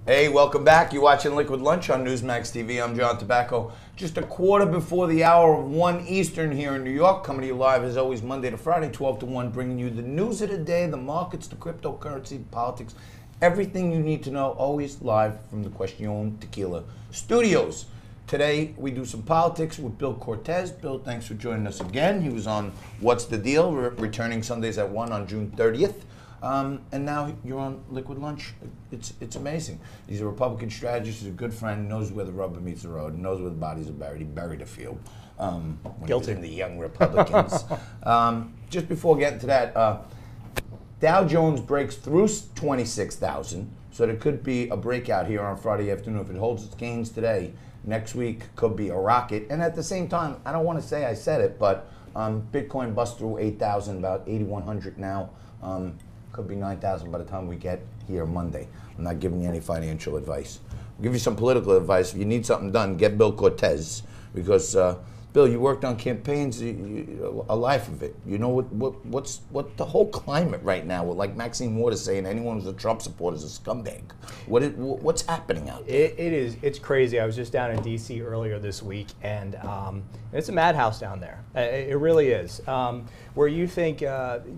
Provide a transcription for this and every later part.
Hey, welcome back. You're watching Liquid Lunch on Newsmax TV. I'm John Tobacco. Just a quarter before the hour of 1 Eastern here in New York. Coming to you live as always Monday to Friday, 12 to 1, bringing you the news of the day, the markets, the cryptocurrency, politics, everything you need to know, always live from the Question Tequila studios. Today, we do some politics with Bill Cortese. Bill, thanks for joining us again. He was on What's the Deal, returning Sundays at 1 on June 30th. And now you're on Liquid Lunch. It's amazing. He's a Republican strategist. He's a good friend. Knows where the rubber meets the road. Knows where the bodies are buried. He buried a few. When he was in the Young Republicans. Just before getting to that, Dow Jones breaks through 26,000. So there could be a breakout here on Friday afternoon. If it holds its gains today, next week could be a rocket. And at the same time, I don't want to say I said it, but Bitcoin busts through 8,000, about 8,100 now. Could be 9,000 by the time we get here Monday. I'm not giving you any financial advice. I'll give you some political advice. If you need something done, get Bill Cortese, because Bill, you worked on campaigns, a life of it. You know what's the whole climate right now with, like Maxine Waters saying anyone who's a Trump supporter is a scumbag. What's happening out there? It's crazy. I was just down in D.C. earlier this week, and it's a madhouse down there. It really is. Where you think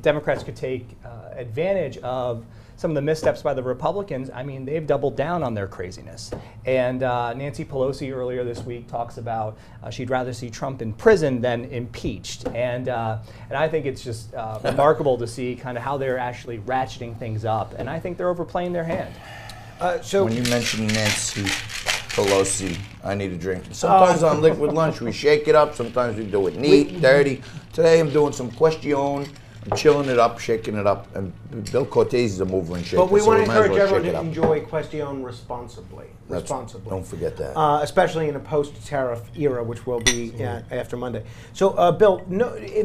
Democrats could take advantage of some of the missteps by the Republicans, I mean, they've doubled down on their craziness. And Nancy Pelosi earlier this week talks about she'd rather see Trump in prison than impeached. And I think it's just remarkable to see kind of how they're actually ratcheting things up. And I think they're overplaying their hand. So when you mention Nancy Pelosi, I need a drink. Sometimes on Liquid Lunch we shake it up. Sometimes we do it neat, dirty. Today I'm doing some question. I'm chilling it up, shaking it up, and Bill Cortese is a mover and shaker. But we want to might as encourage well everyone shake to it up. enjoy Question responsibly. Don't forget that. Especially in a post-tariff era, which will be after Monday. So, Bill,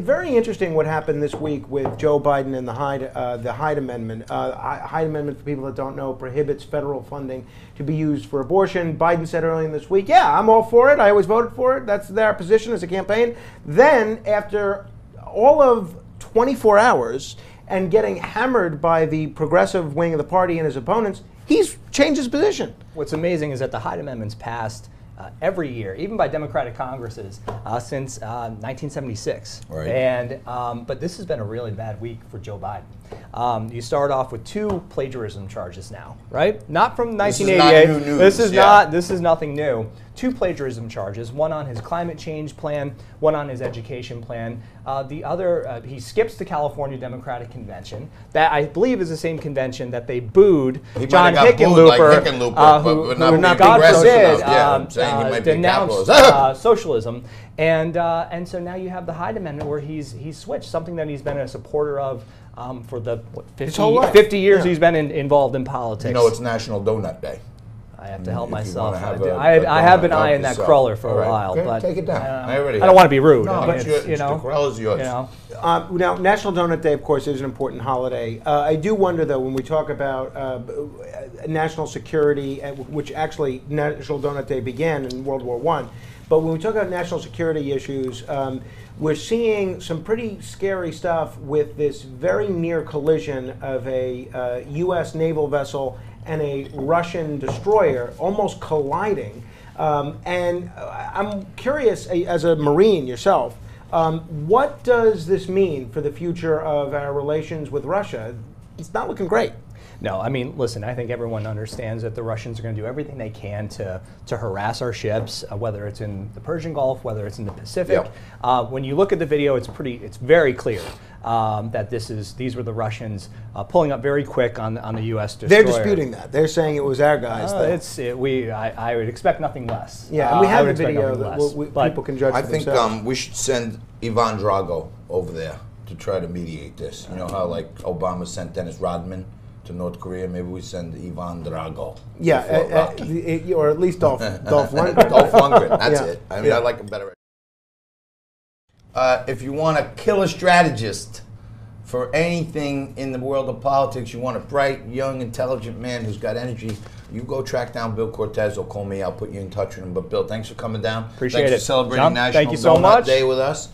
very interesting what happened this week with Joe Biden and the Hyde Amendment. Hyde Amendment, for people that don't know, prohibits federal funding to be used for abortion. Biden said earlier this week, yeah, I'm all for it. I always voted for it. That's their position as a campaign. Then, after all of 24 hours and getting hammered by the progressive wing of the party and his opponents, he's changed his position. What's amazing is that the Hyde Amendment's passed every year, even by Democratic Congresses, since 1976. Right. And but this has been a really bad week for Joe Biden. You start off with 2 plagiarism charges now, right? Not from 1988. This is not new news. This is nothing new. 2 plagiarism charges, one on his climate change plan, one on his education plan. The other, he skips the California Democratic Convention. That, I believe, is the same convention that they booed John Hickenlooper, who God forbid, denounced socialism. And so now you have the Hyde Amendment, where he's switched, something that he's been a supporter of for the 50 years he's been involved in politics. You know, it's National Donut Day. I have to help myself. I have been eyeing that cruller for a while, okay, but take it down. I don't want to be rude. No, but the crull is yours. Now, National Donut Day, of course, is an important holiday. I do wonder, though, when we talk about national security, which actually National Donut Day began in World War I, but when we talk about national security issues, we're seeing some pretty scary stuff with this very near collision of a U.S. naval vessel and a Russian destroyer almost colliding. And I'm curious, as a Marine yourself, what does this mean for the future of our relations with Russia? It's not looking great. No, I mean, listen, I think everyone understands that the Russians are going to do everything they can to harass our ships, whether it's in the Persian Gulf, whether it's in the Pacific. Yep. When you look at the video, it's very clear that these were the Russians pulling up very quick on the U.S. destroyer. They're disputing that. They're saying it was our guys. I would expect nothing less. Yeah, and we have the video that people can judge for themselves. I think we should send Ivan Drago over there to try to mediate this. You know how, like, Obama sent Dennis Rodman to North Korea? Maybe we send Ivan Drago. Yeah, or at least Dolph Lundgren. Dolph Lundgren, that's it. I mean, I like him better. If you want a killer strategist for anything in the world of politics, you want a bright, young, intelligent man who's got energy, you go track down Bill Cortese or call me. I'll put you in touch with him. But Bill, thanks for coming down. Appreciate it. Thanks for celebrating John, National thank you so Donut much. Day with us.